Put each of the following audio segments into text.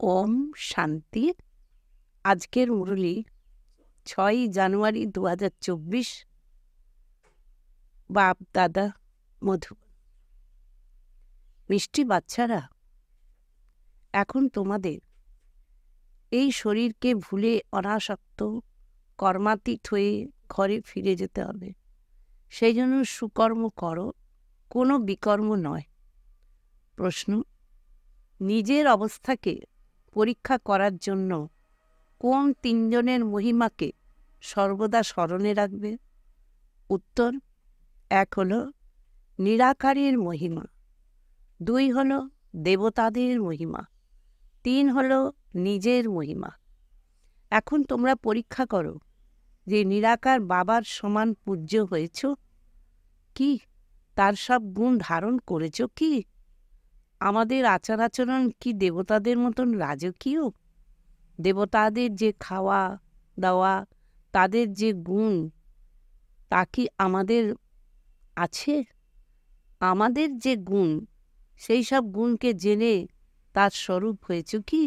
ওম শান্তি। আজকের মুরলি 6ই জানুয়ারি 2024। বাপ দাদা মধুবন। মিষ্টি বাচ্চারা, এখন তোমাদের এই শরীরকে ভুলে অনাসক্ত কর্মাতীত হয়ে ঘরে ফিরে যেতে হবে। সেই জন্য সুকর্ম করো, কোনো বিকর্ম নয়। প্রশ্ন: নিজের অবস্থাকে পরীক্ষা করার জন্য কোন তিনজনের মহিমাকে সর্বদা স্মরণে রাখবে? উত্তর: 1 হল নিরাকারের মহিমা, 2 হল দেবতাদের মহিমা, 3 হল নিজের মহিমা। এখন তোমরা পরীক্ষা করো যে নিরাকার বাবার সমান পূজ্য হয়েছ কি? তার সব গুণ ধারণ করেছ কি? আমাদের আচার আচরণ কি দেবতাদের মতন রাজকীয়? দেবতাদের যে খাওয়া দাওয়া, তাদের যে গুণ, তা কি আমাদের আছে? আমাদের যে গুণ, সেই সব গুণকে জেনে তার স্বরূপ হয়েছে কি?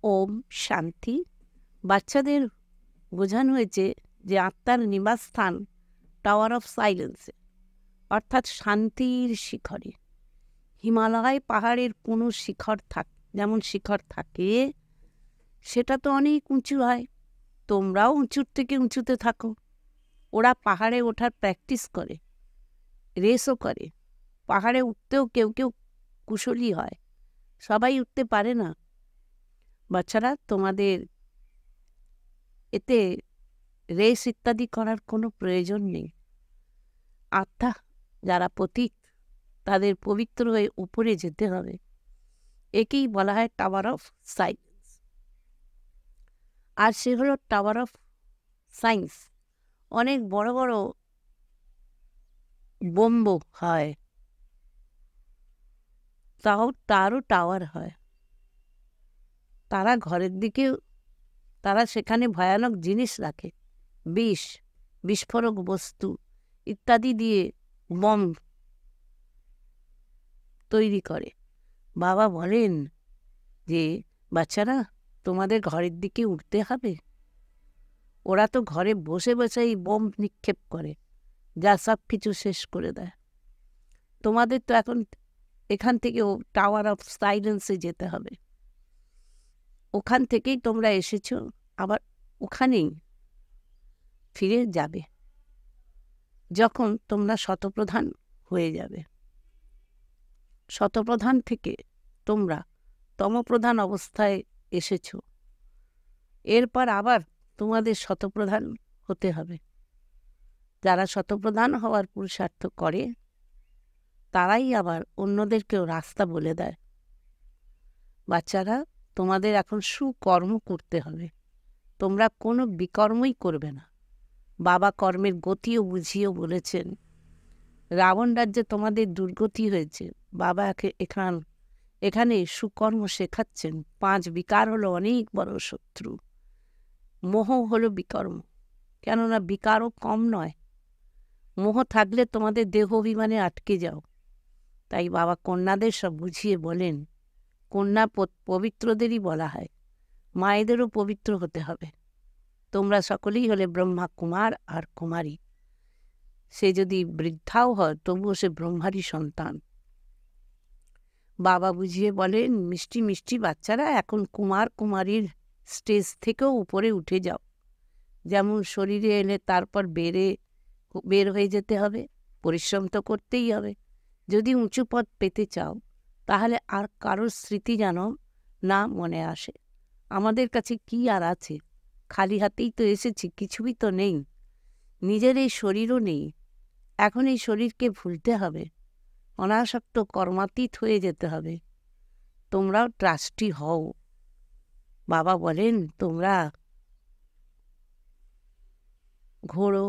ওম শান্তি। বাচ্চাদের বোঝানো হয়েছে যে আত্মার নিবাসস্থান টাওয়ার অফ সাইলেন্সে, অর্থাৎ শান্তির শিখরে। হিমালয় পাহাড়ের কোনো শিখর যেমন শিখর থাকে, সেটা তো অনেক উঁচু হয়। তোমরাও উঁচুর থেকে উঁচুতে থাকো। ওরা পাহাড়ে ওঠার প্র্যাকটিস করে, রেসও করে। পাহাড়ে উঠতেও কেউ কেউ কুশলী হয়, সবাই উঠতে পারে না। বাচ্চারা, তোমাদের এতে রেস ইত্যাদি করার কোনো প্রয়োজন নেই। আত্মা যারা পতিত, তাদের পবিত্র হয়ে উপরে যেতে হবে। একেই বলা হয় টাওয়ার অফ সাইলেন্স। আর সে হলো টাওয়ার অফ সায়েন্স। অনেক বড় বড় বোম্ব হয়, তারও টাওয়ার হয়। তারা ঘরের দিকে, তারা সেখানে ভয়ানক জিনিস রাখে, বিষ, বিস্ফোরক বস্তু ইত্যাদি দিয়ে বম তৈরি করে। বাবা বলেন যে বাচ্চারা, তোমাদের ঘরের দিকে উঠতে হবে। ওরা তো ঘরে বসে বসেই বোম নিক্ষেপ করে, যা সব কিছু শেষ করে দেয়। তোমাদের তো এখন এখান থেকে টাওয়ার অফ সাইলেন্সে যেতে হবে। ওখান থেকেই তোমরা এসেছো, আবার ওখানেই ফিরে যাবে যখন তোমরা শতপ্রধান হয়ে যাবে। শতপ্রধান থেকে তোমরা তমপ্রধান অবস্থায় এসেছো। এরপর আবার তোমাদের শতপ্রধান হতে হবে। যারা শতপ্রধান হওয়ার পুরুষার্থ করে, তারাই আবার অন্যদেরকেও রাস্তা বলে দেয়। বাচ্চারা, তোমাদের এখন সুকর্ম করতে হবে। তোমরা কোনো বিকর্মই করবে না। বাবা কর্মের গতিও বুঝিয়েও বলেছেন। রাবণ রাজ্যে তোমাদের দুর্গতি হয়েছে, বাবা এখানে সুকর্ম শেখাচ্ছেন। 5 বিকার হলো অনেক বড় শত্রু। মোহ হলো বিকর্ম, কেননা বিকারও কম নয়। মোহ থাকলে তোমাদের দেহ অভিমানে আটকে যাও। তাই বাবা কন্যাদের সব বুঝিয়ে বলেন, কন্যা পবিত্রদেরই বলা হয়, মায়েদেরও পবিত্র হতে হবে। তোমরা সকলেই হলে ব্রহ্মা কুমার আর কুমারী। সে যদি বৃদ্ধাও হয়, তবুও সে ব্রহ্মারই সন্তান। বাবা বুঝিয়ে বলেন, মিষ্টি মিষ্টি বাচ্চারা, এখন কুমার কুমারীর স্টেজ থেকেও উপরে উঠে যাও। যেমন শরীরে এলে তারপর বের হয়ে যেতে হবে, পরিশ্রম তো করতেই হবে। যদি উঁচু পদ পেতে চাও, তাহলে আর কারোর স্মৃতি যেন না মনে আসে। আমাদের কাছে কি আর আছে? খালি হাতেই তো এসেছি, কিছুই তো নেই। নিজের এই শরীরও নেই। এখন এই শরীরকে ভুলতে হবে, অনাসক্ত কর্মাতীত হয়ে যেতে হবে। তোমরাও ট্রাস্টি হও। বাবা বলেন, তোমরা ঘোরো,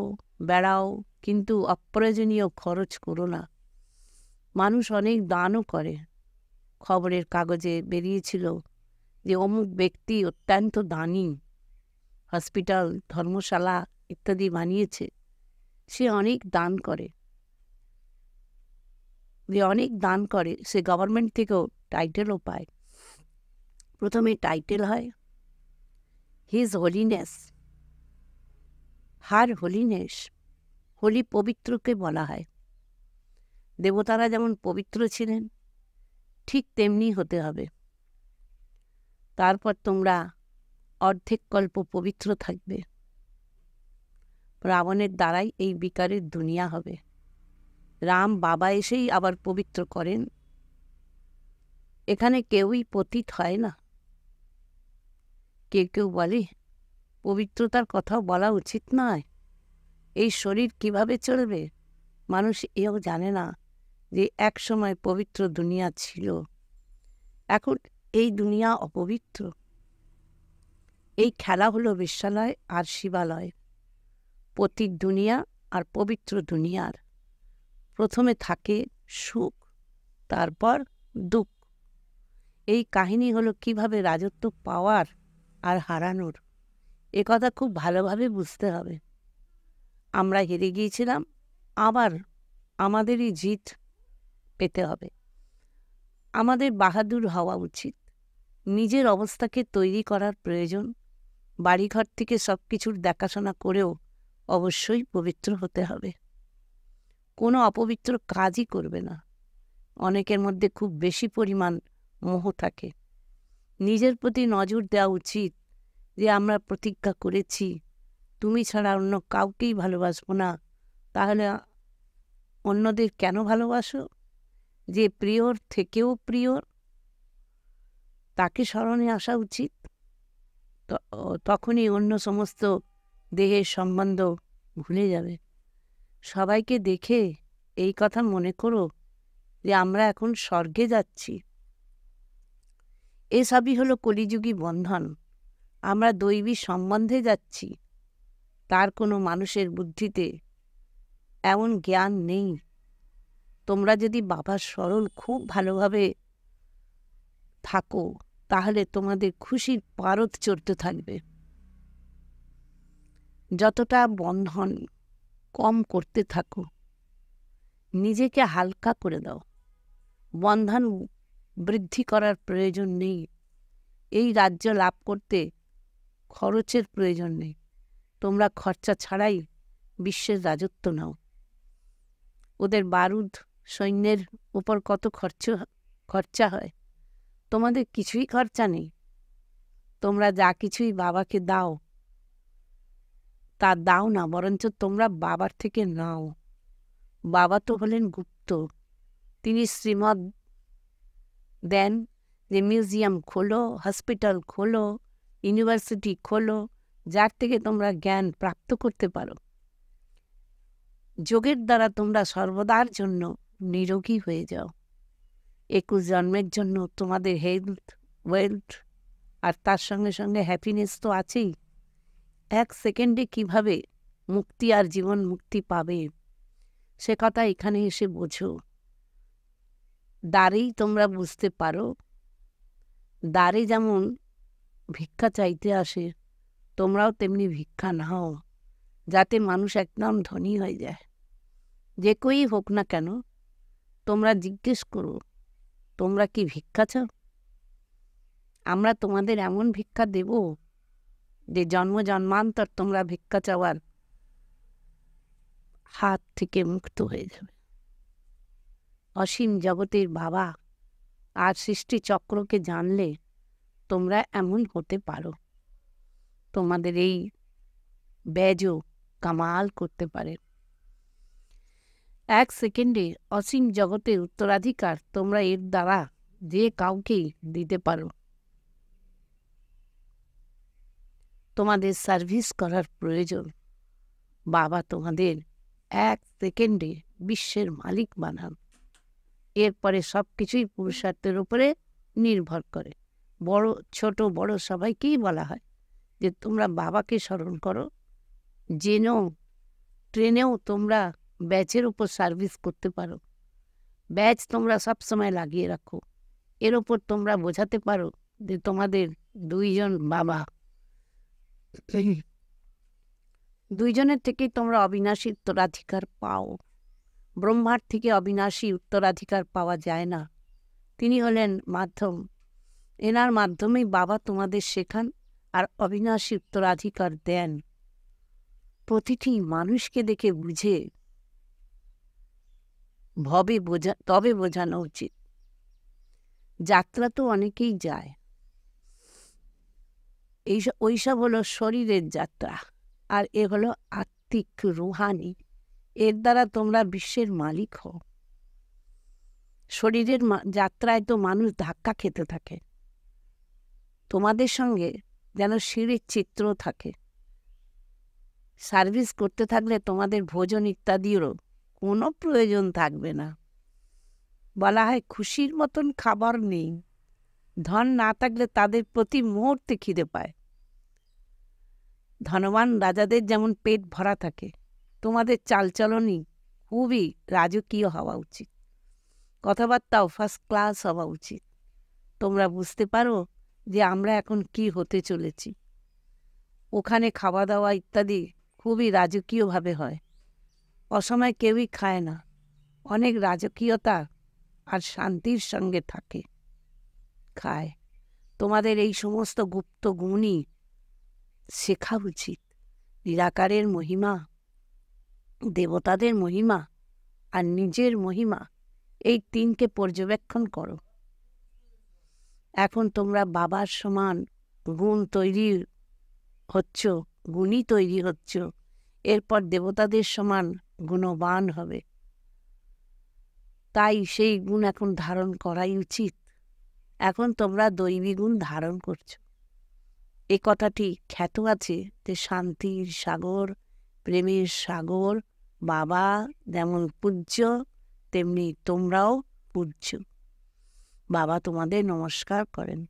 বেড়াও, কিন্তু অপ্রয়োজনীয় খরচ করো না। মানুষ অনেক দানও করে। খবরের কাগজে বেরিয়েছিল যে অমুক ব্যক্তি অত্যন্ত দানী, হসপিটাল, ধর্মশালা ইত্যাদি বানিয়েছে। সে অনেক দান করে, সে গভর্নমেন্ট থেকেও টাইটেলও পায়। প্রথমে টাইটেল হয় হিজ হোলিনেস, হার হোলিনেস। হোলি পবিত্রকে বলা হয়। দেবতারা যেমন পবিত্র ছিলেন ঠিক তেমনি হতে হবে। তারপর তোমরা অর্ধেক কল্প পবিত্র থাকবে। রাবণের দ্বারাই এই বিকারের দুনিয়া হবে। রাম বাবা এসেই আবার পবিত্র করেন। এখানে কেউই পতিত হয় না। কেউ কেউ বলে পবিত্রতার কথাও বলা উচিত নয়, এই শরীর কিভাবে চলবে। মানুষ এও জানে না যে এক সময় পবিত্র দুনিয়া ছিল, এখন এই দুনিয়া অপবিত্র। এই খেলা হলো বিশ্বালয় আর শিবালয়, পতিত দুনিয়া আর পবিত্র দুনিয়ার। প্রথমে থাকে সুখ, তারপর দুঃখ। এই কাহিনী হলো কিভাবে রাজত্ব পাওয়ার আর হারানোর। একথা খুব ভালোভাবে বুঝতে হবে। আমরা হেরে গিয়েছিলাম, আবার আমাদেরই জিত পেতে হবে। আমাদের বাহাদুর হওয়া উচিত। নিজের অবস্থাকে তৈরি করার প্রয়োজন। বাড়িঘর থেকে সব কিছুর দেখাশোনা করেও অবশ্যই পবিত্র হতে হবে। কোনো অপবিত্র কাজই করবে না। অনেকের মধ্যে খুব বেশি পরিমাণ মোহ থাকে। নিজের প্রতি নজর দেওয়া উচিত যে আমরা প্রতিজ্ঞা করেছি তুমি ছাড়া অন্য কাউকেই ভালোবাসবো না। তাহলে অন্যদের কেন ভালোবাসো? যে প্রিয়র থেকেও প্রিয় তাকে স্মরণে আসা উচিত। তখনই অন্য সমস্ত দেহের সম্বন্ধ ভুলে যাবে। সবাইকে দেখে এই কথা মনে করো যে আমরা এখন স্বর্গে যাচ্ছি। এসবই হলো কলিযুগী বন্ধন। আমরা দৈবী সম্বন্ধে যাচ্ছি। তার কোনো মানুষের বুদ্ধিতে এমন জ্ঞান নেই। তোমরা যদি বাবার স্মরণ খুব ভালোভাবে থাকো তাহলে তোমাদের খুশির পারদ চড়তে থাকবে। যতটা বন্ধন কম করতে থাকো, নিজেকে হালকা করে দাও। বন্ধন বৃদ্ধি করার প্রয়োজন নেই। এই রাজ্য লাভ করতে খরচের প্রয়োজন নেই। তোমরা খরচা ছাড়াই বিশ্বের রাজত্ব নাও। ওদের বারুদ সৈন্যের উপর কত খরচা হয়, তোমাদের কিছুই খরচা নেই। তোমরা যা কিছুই বাবাকে দাও তা দাও না, বরঞ্চ তোমরা বাবার থেকে নাও। বাবা তো হলেন গুপ্ত। তিনি শ্রীমত দেন যে মিউজিয়াম খোলো, হসপিটাল খোলো, ইউনিভার্সিটি খোলো, যার থেকে তোমরা জ্ঞান প্রাপ্ত করতে পারো। যোগের দ্বারা তোমরা সর্বদার জন্য নিরোগী হয়ে যাও। 21 জন্মের জন্য তোমাদের হেলথ, ওয়েলথ আর তার সঙ্গে সঙ্গে হ্যাপিনেস তো আছেই। 1 সেকেন্ডে কিভাবে মুক্তি আর জীবন মুক্তি পাবে সে কথা এখানে এসে বোঝো। দ্বারেই তোমরা বুঝতে পারো। দ্বারে যেমন ভিক্ষা চাইতে আসে, তোমরাও তেমনি ভিক্ষা নাও, যাতে মানুষ একদম ধনী হয়ে যায়। যে কেউই হোক না কেন, তোমরা জিজ্ঞেস করো তোমরা কি ভিক্ষা চাও? আমরা তোমাদের এমন ভিক্ষা দেব যে জন্ম জন্মান্তর তোমরা ভিক্ষা চাওয়ার হাত থেকে মুক্ত হয়ে যাবে। অসীম জগতের বাবা আর সৃষ্টি চক্রকে জানলে তোমরা এমন হতে পারো। তোমাদের এই ব্যাজও কামাল করতে পারে। 1 সেকেন্ডে অসীম জগতের উত্তরাধিকার তোমরা এর দ্বারা যে কাউকেই দিতে পারো। তোমাদের সার্ভিস করার প্রয়োজন। বাবা তোমাদের 1 সেকেন্ডে বিশ্বের মালিক বানান। এরপরে সব কিছুই পুরুষার্থের উপরে নির্ভর করে। বড় ছোট বড় সবাইকেই বলা হয় যে তোমরা বাবাকে স্মরণ করো। জেনেও ট্রেনেও তোমরা ব্যাচের উপর সার্ভিস করতে পারো। ব্যাচ তোমরা সবসময় লাগিয়ে রাখো। এর ওপর তোমরা বোঝাতে পারো যে তোমাদের 2 জন বাবা। 2 জনের থেকেই তোমরা অবিনাশী উত্তরাধিকার পাও। ব্রহ্মার থেকে অবিনাশী উত্তরাধিকার পাওয়া যায় না। তিনি হলেন মাধ্যম। এনার মাধ্যমেই বাবা তোমাদের শেখান আর অবিনাশী উত্তরাধিকার দেন। প্রতিটি মানুষকে দেখে বুঝে তবে বোঝানো উচিত। যাত্রা তো অনেকেই যায়, ওইসব হলো শরীরের যাত্রা, আর এ হলো আত্মিক রুহানি। এর দ্বারা তোমরা বিশ্বের মালিক হও। শরীরের যাত্রায় তো মানুষ ধাক্কা খেতে থাকে, তোমাদের সঙ্গে যেন সিঁড়ির চিত্র থাকে। সার্ভিস করতে থাকলে তোমাদের ভোজন ইত্যাদিরও কোনো প্রয়োজন থাকবে না। বলা হয় খুশির মতন খাবার নেই। ধন না থাকলে তাদের প্রতি মুহূর্তে খিদে পায়। ধনবান রাজাদের যেমন পেট ভরা থাকে, তোমাদের চালচলনই খুবই রাজকীয় হওয়া উচিত। কথাবার্তাও ফার্স্ট ক্লাস হওয়া উচিত। তোমরা বুঝতে পারো যে আমরা এখন কি হতে চলেছি। ওখানে খাওয়া দাওয়া ইত্যাদি খুবই রাজকীয়ভাবে হয়। অসময় কেউই খায় না। অনেক রাজকীয়তা আর শান্তির সঙ্গে থাকে, খায়। তোমাদের এই সমস্ত গুপ্ত গুণই শেখা উচিত। নিরাকারের মহিমা, দেবতাদের মহিমা আর নিজের মহিমা, এই তিনকে পর্যবেক্ষণ করো। এখন তোমরা বাবার সমান গুণী তৈরি হচ্ছ। এরপর দেবতাদের সমান গুণবান হবে। তাই সেই গুণ এখন ধারণ করাই উচিত। এখন তোমরা দৈবী গুণ ধারণ করছো। এ কথাটি খ্যাত আছে যে শান্তির সাগর, প্রেমের সাগর, বাবা যেমন পূজ্য তেমনি তোমরাও পূজ্য। বাবা তোমাদের নমস্কার করেন।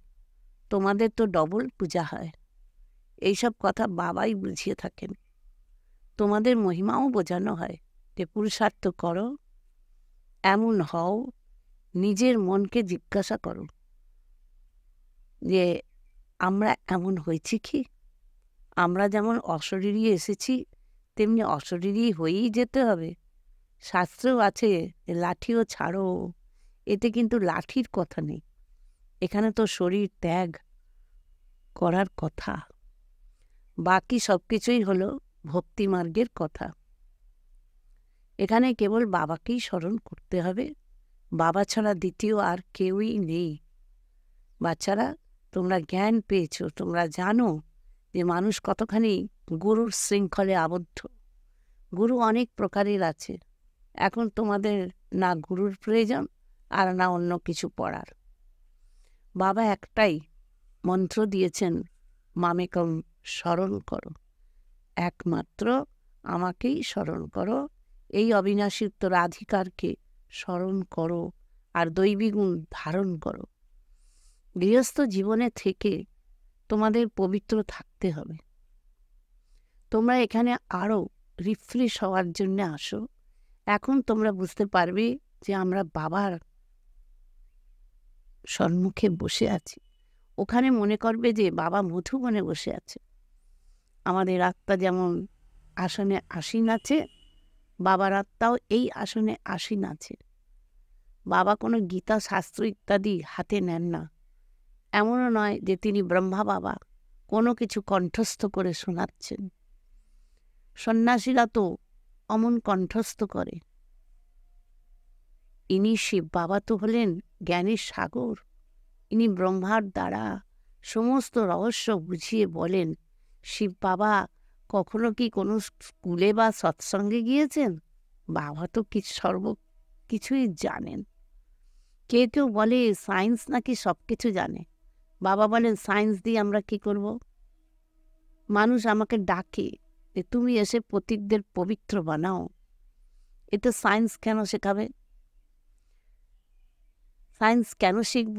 তোমাদের তো ডবল পূজা হয়। এইসব কথা বাবাই বুঝিয়ে থাকেন। তোমাদের মহিমাও বোঝানো হয় যে পুরুষার্থ করো, এমন হও। নিজের মনকে জিজ্ঞাসা করো যে আমরা এমন হয়েছি কি? আমরা যেমন অশরীরী এসেছি তেমনি অশরীরী হয়েই যেতে হবে। শাস্ত্রেও আছে লাঠিও ছাড়ো, এতে কিন্তু লাঠির কথা নেই। এখানে তো শরীর ত্যাগ করার কথা। বাকি সব কিছুই হলো ভক্তিমার্গের কথা। এখানে কেবল বাবাকেই স্মরণ করতে হবে। বাবা ছাড়া দ্বিতীয় আর কেউই নেই। বাচ্চারা, তোমরা জ্ঞান পেয়েছ, তোমরা জানো যে মানুষ কতখানি গুরুর শৃঙ্খলে আবদ্ধ। গুরু অনেক প্রকারের আছে। এখন তোমাদের না গুরুর প্রয়োজন আর না অন্য কিছু পড়ার। বাবা একটাই মন্ত্র দিয়েছেন, মামেকম স্মরণ করো। একমাত্র আমাকেই স্মরণ করো। এই অবিনাশী উত্তরাধিকারকে স্মরণ করো আর দৈবী গুণ ধারণ করো। গৃহস্থ জীবনে থেকে তোমাদের পবিত্র থাকতে হবে। তোমরা এখানে আরও রিফ্রেশ হওয়ার জন্য আসো। এখন তোমরা বুঝতে পারবে যে আমরা বাবার সম্মুখে বসে আছি। ওখানে মনে করবে যে বাবা মধুবনে বসে আছে। আমাদের আত্মা যেমন আসনে আসীন আছে, বাবার আত্মাও এই আসনে আসীন আছে। বাবা কোনো গীতা শাস্ত্র ইত্যাদি হাতে নেন না। এমনও নয় যে তিনি ব্রহ্মা বাবা কোনো কিছু কণ্ঠস্থ করে শোনাচ্ছেন। সন্ন্যাসীরা তো অমন কণ্ঠস্থ করে। ইনি শিব বাবা তো হলেন জ্ঞানের সাগর। ইনি ব্রহ্মার দ্বারা সমস্ত রহস্য বুঝিয়ে বলেন। শিব বাবা কখনো কি কোনো স্কুলে বা সৎসঙ্গে গিয়েছেন? বাবা তো কিছুই জানেন। কেউ কেউ বলে সায়েন্স নাকি সব কিছু জানে। বাবা বলেন সায়েন্স দিয়ে আমরা কি করব? মানুষ আমাকে ডাকে যে তুমি এসে পতিতদের পবিত্র বানাও। এতে সায়েন্স কেন শেখাবে? সায়েন্স কেন শিখব?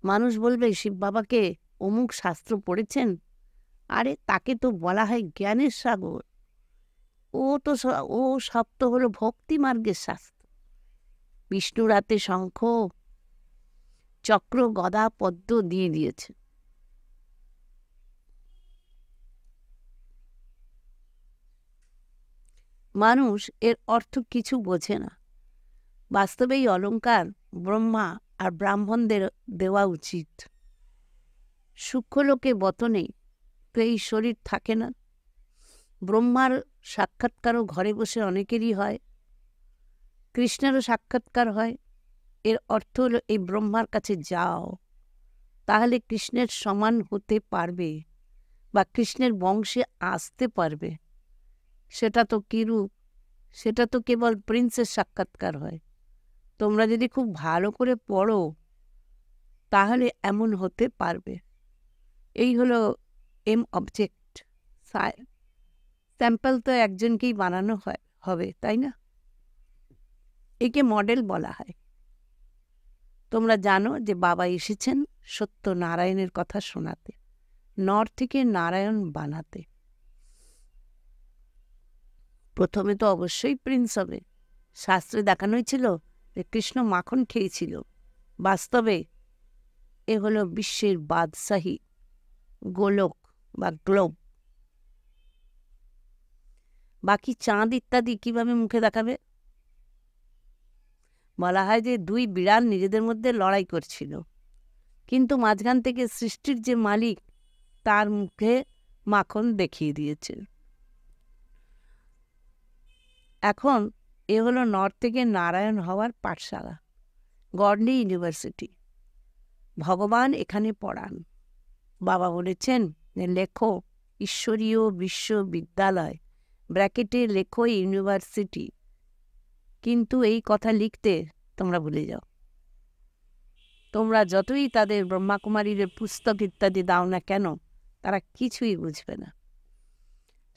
মানুষ বলবে শিব বাবাকে অমুক শাস্ত্র পড়েছেন। আরে তাকে তো বলা হয় জ্ঞানের সাগর। ও সব তো হলো ভক্তি মার্গের শাস্ত্র। বিষ্ণুর হাতে শঙ্খ চক্র গদা পদ্ম দিয়ে দিয়েছে। মানুষ এর অর্থ কিছু বোঝে না। বাস্তবে এই অলঙ্কার ব্রহ্মা আর ব্রাহ্মণদের দেওয়া উচিত। সূক্ষ্মলোকে বতনে তো এই শরীর থাকে না। ব্রহ্মার সাক্ষাৎকারও ঘরে বসে অনেকেরই হয়, কৃষ্ণেরও সাক্ষাৎকার হয়। এর অর্থ হলো এই ব্রহ্মার কাছে যাও, তাহলে কৃষ্ণের সমান হতে পারবে বা কৃষ্ণের বংশে আসতে পারবে। সেটা তো কিরূপ? সেটা তো কেবল প্রিন্সের সাক্ষাৎকার হয়। তোমরা যদি খুব ভালো করে পড়ো তাহলে এমন হতে পারবে। এই হলো এম অবজেক্ট। স্যাম্পল তো একজনকেই বানানো হবে, তাই না? একে মডেল বলা হয়। তোমরা জানো যে বাবা এসেছেন সত্য নারায়ণের কথা শোনাতে, নর থেকে নারায়ণ বানাতে। প্রথমে তো অবশ্যই প্রিন্স হবে। শাস্ত্রে দেখানোই ছিল যে কৃষ্ণ মাখন খেয়েছিল। বাস্তবে এ হলো বিশ্বের বাদশাহী, গোলক বা গ্লোব। বাকি চাঁদ ইত্যাদি কিভাবে মুখে দেখাবে? বলা হয় যে দুই বিড়াল নিজেদের মধ্যে লড়াই করছিল, কিন্তু মাঝখান থেকে সৃষ্টির যে মালিক তার মুখে মাখন দেখিয়ে দিয়েছে। এখন এ হলো নর থেকে নারায়ণ হওয়ার পাঠশালা, গডলি ইউনিভার্সিটি। ভগবান এখানে পড়ান। বাবা বলেছেন যে লেখো ঈশ্বরীয় বিশ্ববিদ্যালয়, ব্র্যাকেটে লেখো ইউনিভার্সিটি, কিন্তু এই কথা লিখতে তোমরা ভুলে যাও। তোমরা যতই তাদের ব্রহ্মাকুমারীদের পুস্তক ইত্যাদি দাও না কেন, তারা কিছুই বুঝবে না।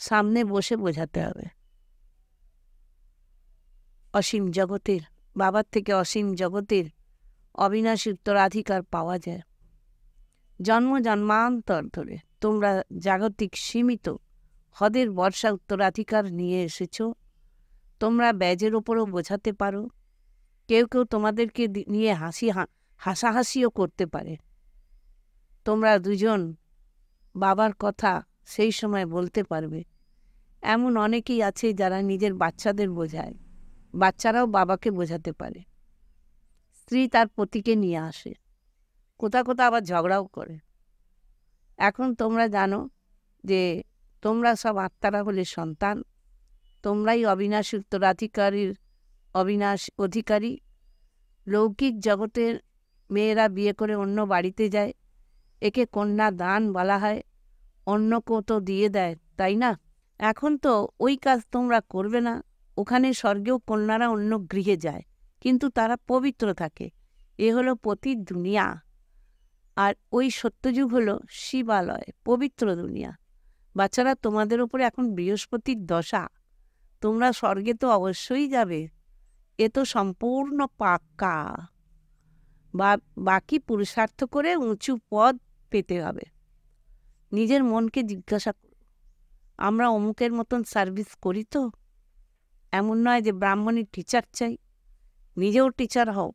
সামনে বসে বোঝাতে হবে। অসীম জগতের, বাবার থেকে অসীম জগতের অবিনাশী উত্তরাধিকার পাওয়া যায়। জন্ম জন্মান্তর ধরে তোমরা জাগতিক সীমিত হদের বর্ষা উত্তরাধিকার নিয়ে এসেছ। তোমরা ব্যাজের ওপরও বোঝাতে পারো। কেউ কেউ তোমাদেরকে নিয়ে হাসাহাসিও করতে পারে। তোমরা দুজন বাবার কথা সেই সময় বলতে পারবে। এমন অনেকেই আছে যারা নিজের বাচ্চাদের বোঝায়, বাচ্চারাও বাবাকে বোঝাতে পারে। স্ত্রী তার পতিকে নিয়ে আসে, কোথা কোথা আবার ঝগড়াও করে। এখন তোমরা জানো যে তোমরা সব আত্মারা হলে সন্তান, তোমরাই অবিনাশী উত্তরাধিকারীর অধিকারী। লৌকিক জগতের মেয়েরা বিয়ে করে অন্য বাড়িতে যায়, একে কন্যা দান বলা হয়। অন্য তো দিয়ে দেয়, তাই না? এখন তো ওই কাজ তোমরা করবে না। ওখানে স্বর্গেও কন্যারা অন্য গৃহে যায়, কিন্তু তারা পবিত্র থাকে। এ হলো পতির দুনিয়া। আর ওই সত্যযুগ হলো শিবালয়, পবিত্র দুনিয়া। বাচ্চারা, তোমাদের উপরে এখন বৃহস্পতির দশা। তোমরা স্বর্গে তো অবশ্যই যাবে, এ তো সম্পূর্ণ পাক্কা। বাকি পুরুষার্থ করে উঁচু পদ পেতে হবে। নিজের মনকে জিজ্ঞাসা করো, আমরা অমুকের মতন সার্ভিস করি তো? এমন নয় যে ব্রাহ্মণের টিচার চাই, নিজেও টিচার হও।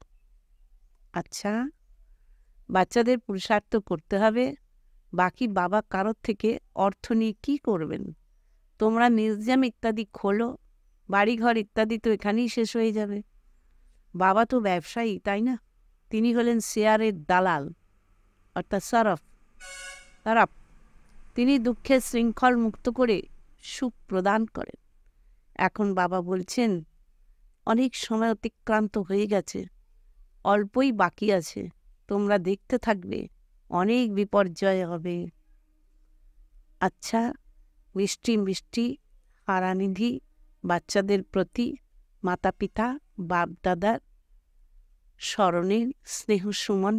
আচ্ছা, বাচ্চাদের পুরুষার্থ করতে হবে। বাকি বাবা কারোর থেকে অর্থ নিয়ে কী করবেন? তোমরা মিউজিয়াম ইত্যাদি খোলো, বাড়িঘর ইত্যাদি তো এখানেই শেষ হয়ে যাবে। বাবা তো ব্যবসায়ী, তাই না? তিনি হলেন শেয়ারের দালাল, অর্থাৎ সরফ। তিনি দুঃখের শৃঙ্খল মুক্ত করে সুখ প্রদান করেন। এখন বাবা বলছেন অনেক সময় অতিক্রান্ত হয়ে গেছে, অল্পই বাকি আছে। তোমরা দেখতে থাকবে, অনেক বিপর্যয় হবে। আচ্ছা, মিষ্টি মিষ্টি হারানিধি বাচ্চাদের প্রতি মাতা পিতা বাপ দাদার স্মরণের স্নেহ সুমন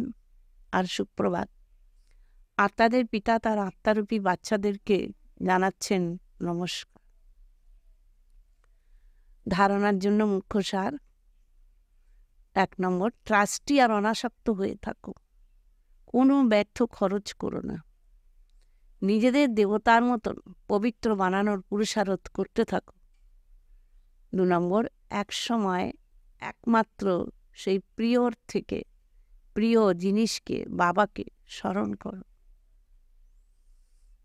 আর সুপ্রভাত। আত্মাদের পিতা তার আত্মারূপী বাচ্চাদেরকে জানাচ্ছেন নমস্কার। ধারণার জন্য মুখ্য সার: 1 নম্বর, ট্রাস্টি আর অনাসক্ত হয়ে থাকো। কোনো ব্যর্থ খরচ করো না। নিজেদের দেবতার মতন পবিত্র বানানোর পুরুষারত করতে থাকো। 2 নম্বর, এক সময় একমাত্র সেই প্রিয়র থেকে প্রিয় জিনিসকে, বাবাকে স্মরণ করো।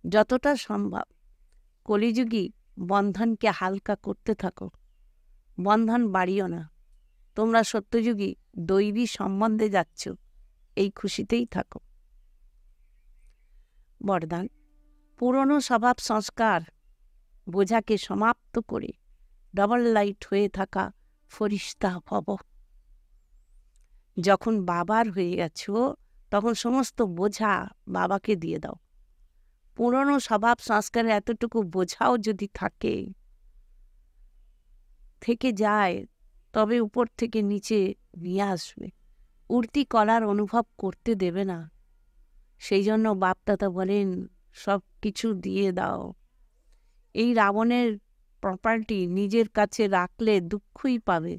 যতটা সম্ভব কলিযুগী বন্ধনকে হালকা করতে থাকো। বন্ধন বাড়িও না। তোমরা সত্যযুগী দৈবী সম্বন্ধে যাচ্ছ, এই খুশিতেই থাকো। বরদান, পুরনো স্বভাব সংস্কার বোঝাকে সমাপ্ত করে ডবল লাইট হয়ে থাকা ফরিস্তা ভব। যখন বাবার হয়ে গেছো তখন সমস্ত বোঝা বাবাকে দিয়ে দাও। পুরনো স্বভাব সংস্কারের এতটুকু বোঝাও যদি থেকে যায় তবে উপর থেকে নিচে নিয়ে আসবে, উড়তি কলার অনুভব করতে দেবে না। সেই জন্য বাপদাদা বলেন সব কিছু দিয়ে দাও। এই রাবণের প্রপার্টি নিজের কাছে রাখলে দুঃখই পাবে।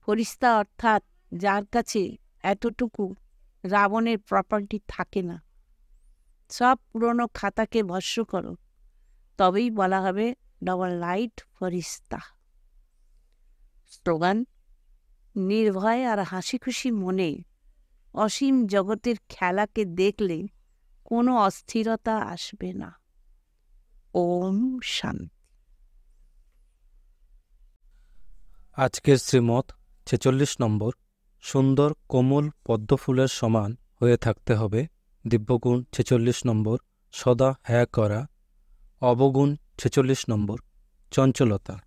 ফরিস্তা অর্থাৎ যার কাছে এতটুকু রাবণের প্রপার্টি থাকে না। সব পুরনো খাতাকে ভস্ম করো, তবেই বলা হবে ডবল লাইট ফরিস্তা। স্লোগান, নির্ভয় আর হাসি খুশি মনে অসীম জগতের খেলাকে দেখলে কোনো অস্থিরতা আসবে না। ওম শান্তি। আজকের শ্রীমত 46 নম্বর। সুন্দর কোমল পদ্মফুলের সমান হয়ে থাকতে হবে। দিব্যগুণ 46 নম্বর। সদা হ্যাঁ করা। অবগুণ 46 নম্বর। চঞ্চলতা।